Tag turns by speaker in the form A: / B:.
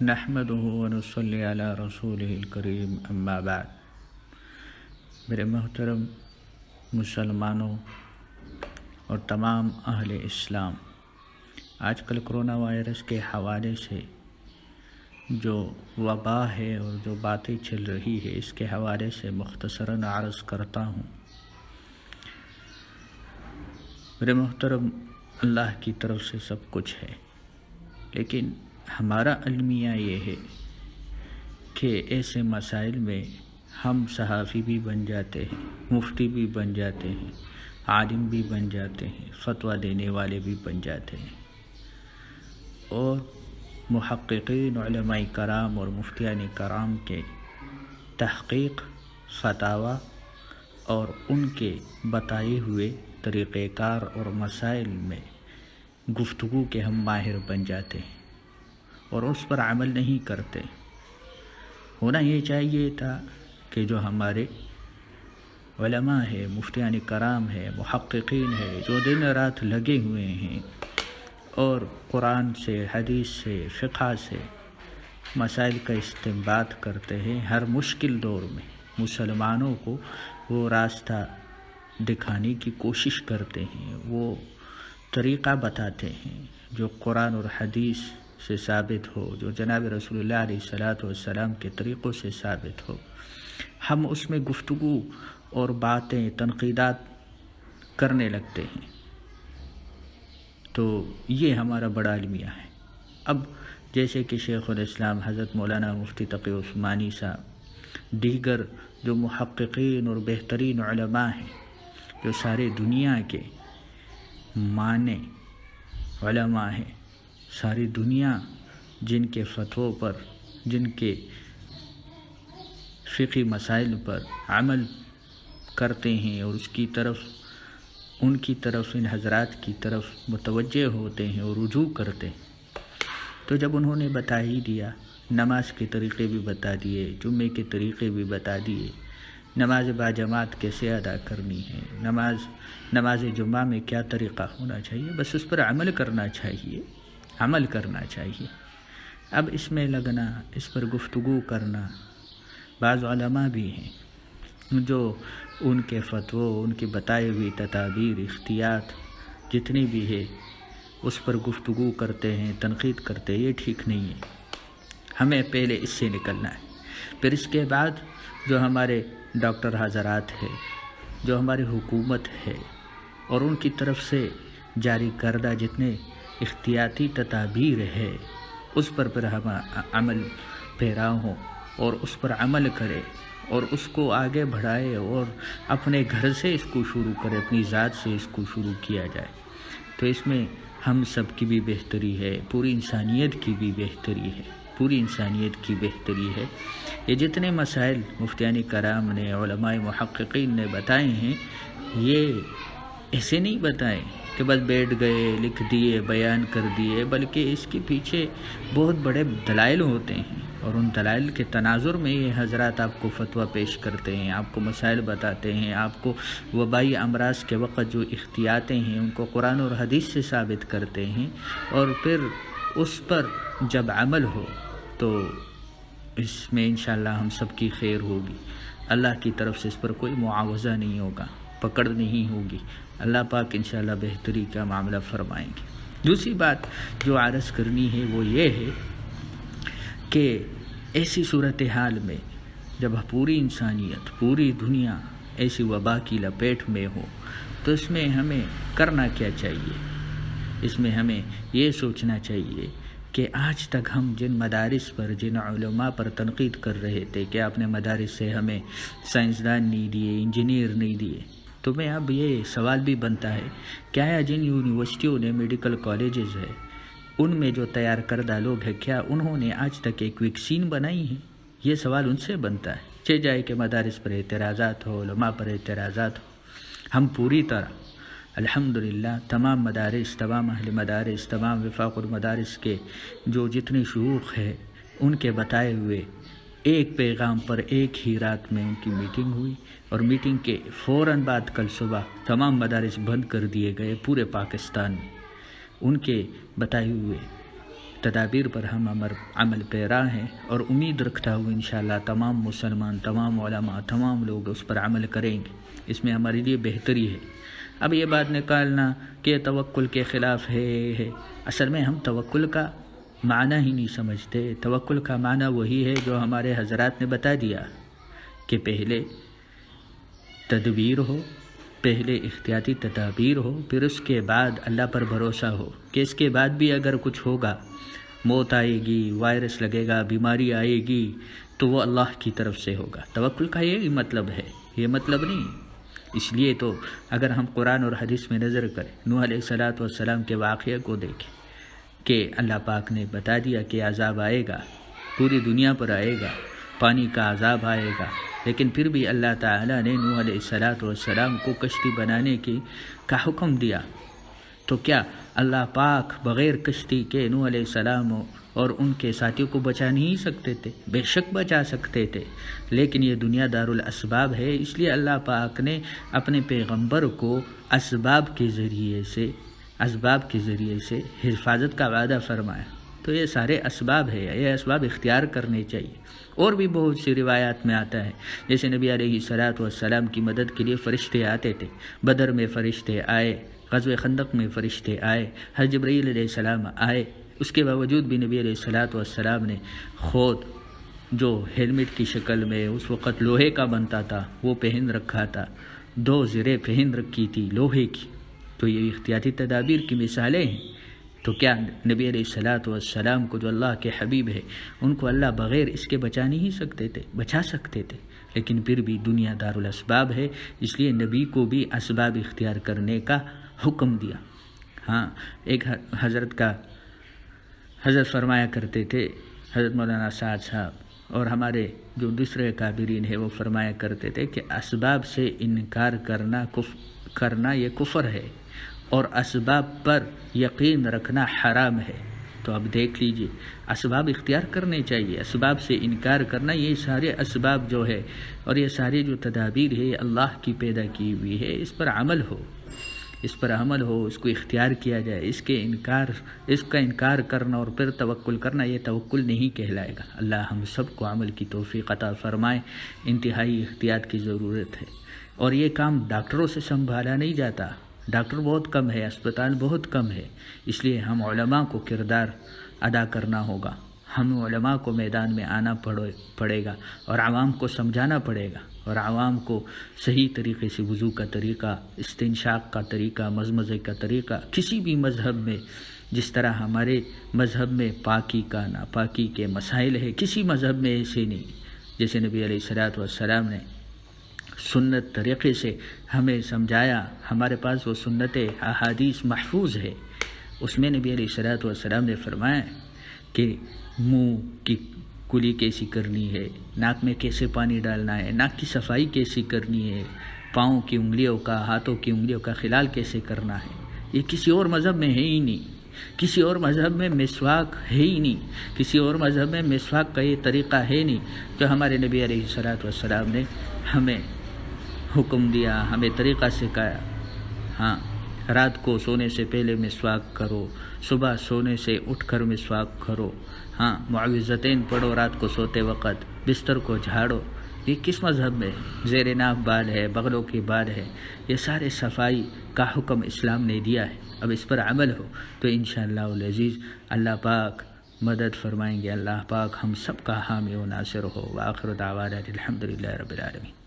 A: نحمده ونصلی علی رسولہ الکریم اما بعد۔ میرے محترم مسلمانوں اور تمام اہل اسلام، آج کل کرونا وائرس کے حوالے سے جو وبا ہے اور جو باتیں چل رہی ہے اس کے حوالے سے مختصراً عرض کرتا ہوں۔ میرے محترم، اللہ کی طرف سے سب کچھ ہے، لیکن ہمارا المیہ یہ ہے کہ ایسے مسائل میں ہم صحافی بھی بن جاتے ہیں، مفتی بھی بن جاتے ہیں، عالم بھی بن جاتے ہیں، فتویٰ دینے والے بھی بن جاتے ہیں، اور محققین علماء کرام اور مفتیان کرام کے تحقیق، فتاویٰ اور ان کے بتائے ہوئے طریقہ کار اور مسائل میں گفتگو کے ہم ماہر بن جاتے ہیں اور اس پر عمل نہیں کرتے۔ ہونا یہ چاہیے تھا کہ جو ہمارے علماء ہے، مفتیان کرام ہے، محققین ہے، جو دن رات لگے ہوئے ہیں اور قرآن سے، حدیث سے، فقہ سے مسائل کا استنباط کرتے ہیں، ہر مشکل دور میں مسلمانوں کو وہ راستہ دکھانے کی کوشش کرتے ہیں، وہ طریقہ بتاتے ہیں جو قرآن اور حدیث سے ثابت ہو، جو جناب رسول اللہ علیہ الصلاۃ والسلام کے طریقوں سے ثابت ہو۔ ہم اس میں گفتگو اور باتیں، تنقیدات کرنے لگتے ہیں، تو یہ ہمارا بڑا المیہ ہے۔ اب جیسے کہ شیخ الاسلام حضرت مولانا مفتی تقی عثمانی صاحب، دیگر جو محققین اور بہترین علماء ہیں، جو سارے دنیا کے مانے علماء ہیں، ساری دنیا جن کے فتووں پر، جن کے فقہی مسائل پر عمل کرتے ہیں اور اس کی طرف، ان کی طرف، ان حضرات کی طرف متوجہ ہوتے ہیں اور رجوع کرتے ہیں، تو جب انہوں نے بتا ہی دیا، نماز کے طریقے بھی بتا دیے، جمعے کے طریقے بھی بتا دیے، نماز باجماعت کیسے ادا کرنی ہے، نماز جمعہ میں کیا طریقہ ہونا چاہیے، بس اس پر عمل کرنا چاہیے، عمل کرنا چاہیے۔ اب اس میں لگنا، اس پر گفتگو کرنا، بعض علماء بھی ہیں جو ان کے فتووں، ان کی بتائے ہوئی تدابیر، اختیارات جتنی بھی ہے اس پر گفتگو کرتے ہیں، تنقید کرتے ہیں، یہ ٹھیک نہیں ہے۔ ہمیں پہلے اس سے نکلنا ہے، پھر اس کے بعد جو ہمارے ڈاکٹر حضرات ہے، جو ہماری حکومت ہے اور ان کی طرف سے جاری کردہ جتنے احتیاطی تدابیر ہے، اس پر پھر ہم عمل پیرا ہوں اور اس پر عمل کرے اور اس کو آگے بڑھائے اور اپنے گھر سے اس کو شروع کرے، اپنی ذات سے اس کو شروع کیا جائے، تو اس میں ہم سب کی بھی بہتری ہے، پوری انسانیت کی بھی بہتری ہے، پوری انسانیت کی بہتری ہے۔ یہ جتنے مسائل مفتیان کرام نے، علماء محققین نے بتائے ہیں، یہ ایسے نہیں بتائے کہ بس بیٹھ گئے، لکھ دیے، بیان کر دیے، بلکہ اس کے پیچھے بہت بڑے دلائل ہوتے ہیں، اور ان دلائل کے تناظر میں یہ حضرات آپ کو فتویٰ پیش کرتے ہیں، آپ کو مسائل بتاتے ہیں، آپ کو وبائی امراض کے وقت جو احتیاطیں ہیں ان کو قرآن اور حدیث سے ثابت کرتے ہیں، اور پھر اس پر جب عمل ہو تو اس میں انشاءاللہ ہم سب کی خیر ہوگی، اللہ کی طرف سے اس پر کوئی معاوضہ نہیں ہوگا، پکڑ نہیں ہوگی، اللہ پاک انشاءاللہ بہتری کا معاملہ فرمائیں گے۔ دوسری بات جو عرض کرنی ہے وہ یہ ہے کہ ایسی صورتحال میں جب پوری انسانیت، پوری دنیا ایسی وبا کی لپیٹ میں ہو، تو اس میں ہمیں کرنا کیا چاہیے؟ اس میں ہمیں یہ سوچنا چاہیے کہ آج تک ہم جن مدارس پر، جن علماء پر تنقید کر رہے تھے کہ آپ نے مدارس سے ہمیں سائنسدان نہیں دیے، انجینئر نہیں دیے، تو میں اب یہ سوال بھی بنتا ہے، کیا جن یونیورسٹیوں نے، میڈیکل کالجز ہے، ان میں جو تیار کردہ لوگ ہیں، کیا انہوں نے آج تک ایک ویکسین بنائی ہے؟ یہ سوال ان سے بنتا ہے۔ چہ جائے کہ مدارس پر اعتراضات ہو، علماء پر اعتراضات ہو، ہم پوری طرح الحمدللہ تمام مدارس، تمام اہل مدارس، تمام وفاق المدارس کے جو جتنے شیوخ ہیں، ان کے بتائے ہوئے ایک پیغام پر ایک ہی رات میں ان کی میٹنگ ہوئی، اور میٹنگ کے فوراً بعد کل صبح تمام مدارس بند کر دیے گئے پورے پاکستان میں۔ ان کے بتائے ہوئے تدابیر پر ہم عمل پیرا ہیں، اور امید رکھتا ہوں انشاءاللہ تمام مسلمان، تمام علماء، تمام لوگ اس پر عمل کریں گے، اس میں ہمارے لیے بہتری ہے۔ اب یہ بات نکالنا کہ توکل کے خلاف ہے، اصل میں ہم توکل کا معنی ہی نہیں سمجھتے۔ توکل کا معنی وہی ہے جو ہمارے حضرات نے بتا دیا کہ پہلے تدبیر ہو، پہلے احتیاطی تدابیر ہو، پھر اس کے بعد اللہ پر بھروسہ ہو کہ اس کے بعد بھی اگر کچھ ہوگا، موت آئے گی، وائرس لگے گا، بیماری آئے گی، تو وہ اللہ کی طرف سے ہوگا۔ توکل کا یہی مطلب ہے، یہ مطلب نہیں۔ اس لیے تو اگر ہم قرآن اور حدیث میں نظر کریں، نوح علیہ السلام کے واقعہ کو دیکھیں کہ اللہ پاک نے بتا دیا کہ عذاب آئے گا، پوری دنیا پر آئے گا، پانی کا عذاب آئے گا، لیکن پھر بھی اللہ تعالیٰ نے نوح علیہ السلام کو کشتی بنانے کا حکم دیا۔ تو کیا اللہ پاک بغیر کشتی کے نوح علیہ السلام اور ان کے ساتھیوں کو بچا نہیں سکتے تھے؟ بے شک بچا سکتے تھے، لیکن یہ دنیا دار الاسباب ہے، اس لیے اللہ پاک نے اپنے پیغمبر کو اسباب کے ذریعے سے حفاظت کا وعدہ فرمایا۔ تو یہ سارے اسباب ہے، یہ اسباب اختیار کرنے چاہیے۔ اور بھی بہت سی روایات میں آتا ہے، جیسے نبی علیہ السلام کی مدد کے لیے فرشتے آتے تھے، بدر میں فرشتے آئے، غزوہ خندق میں فرشتے آئے، حضرت جبرائیل علیہ السلام آئے، اس کے باوجود بھی نبی علیہ السلام نے خود جو ہیلمٹ کی شکل میں اس وقت لوہے کا بنتا تھا وہ پہن رکھا تھا، 2 زریں پہن رکھی تھی لوہے کی۔ تو یہ احتیاطی تدابیر کی مثالیں ہیں۔ تو کیا نبی علیہ السلام کو جو اللہ کے حبیب ہے، ان کو اللہ بغیر اس کے بچا نہیں سکتے تھے؟ بچا سکتے تھے، لیکن پھر بھی دنیا دار الاسباب ہے، اس لیے نبی کو بھی اسباب اختیار کرنے کا حکم دیا۔ ہاں، ایک حضرت فرمایا کرتے تھے، حضرت مولانا سعد صاحب اور ہمارے جو دوسرے کابرین ہیں وہ فرمایا کرتے تھے کہ اسباب سے انکار کرنا یہ کفر ہے، اور اسباب پر یقین رکھنا حرام ہے۔ تو اب دیکھ لیجئے، اسباب اختیار کرنے چاہیے، اسباب سے انکار کرنا، یہ سارے اسباب جو ہے اور یہ سارے جو تدابیر ہے یہ اللہ کی پیدا کی ہوئی ہے، اس پر عمل ہو، اس کو اختیار کیا جائے۔ اس کا انکار کرنا اور پھر توکل کرنا، یہ توکل نہیں کہلائے گا۔ اللہ ہم سب کو عمل کی توفیق عطا فرمائے۔ انتہائی احتیاط کی ضرورت ہے، اور یہ کام ڈاکٹروں سے سنبھالا نہیں جاتا، ڈاکٹر بہت کم ہے، اسپتال بہت کم ہے، اس لیے ہم علماء کو کردار ادا کرنا ہوگا، ہم علماء کو میدان میں آنا پڑے گا، اور عوام کو سمجھانا پڑے گا، اور عوام کو صحیح طریقے سے وضو کا طریقہ، استنشاق کا طریقہ، مزمزے کا طریقہ، کسی بھی مذہب میں جس طرح ہمارے مذہب میں پاکی کا ناپاکی کے مسائل ہے، کسی مذہب میں ایسے نہیں۔ جیسے نبی علیہ السلام نے سنت طریقے سے ہمیں سمجھایا، ہمارے پاس وہ سنت احادیث محفوظ ہے، اس میں نبی علیہ السلام نے فرمایا کہ منہ کی کلی کیسی کرنی ہے، ناک میں کیسے پانی ڈالنا ہے، ناک کی صفائی کیسی کرنی ہے، پاؤں کی انگلیوں کا، ہاتھوں کی انگلیوں کا خلال کیسے کرنا ہے۔ یہ کسی اور مذہب میں ہے ہی نہیں، کسی اور مذہب میں مسواک ہے ہی نہیں، کسی اور مذہب میں مسواک کا یہ طریقہ ہے نہیں جو ہمارے نبی علیہ السلام نے ہمیں حکم دیا، ہمیں طریقہ سکھایا۔ ہاں، رات کو سونے سے پہلے مسواک کرو، صبح سونے سے اٹھ کر مسواک کرو، ہاں، معوذتین پڑھو رات کو سوتے وقت، بستر کو جھاڑو۔ یہ کس مذہب میں زیر ناف بال ہے، بغلوں کی بال ہے، یہ سارے صفائی کا حکم اسلام نے دیا ہے۔ اب اس پر عمل ہو تو انشاءاللہ العزیز اللہ پاک مدد فرمائیں گے، اللہ پاک ہم سب کا حامی و ناصر ہو۔ وآخر دعوانا الحمدللہ رب العالمین۔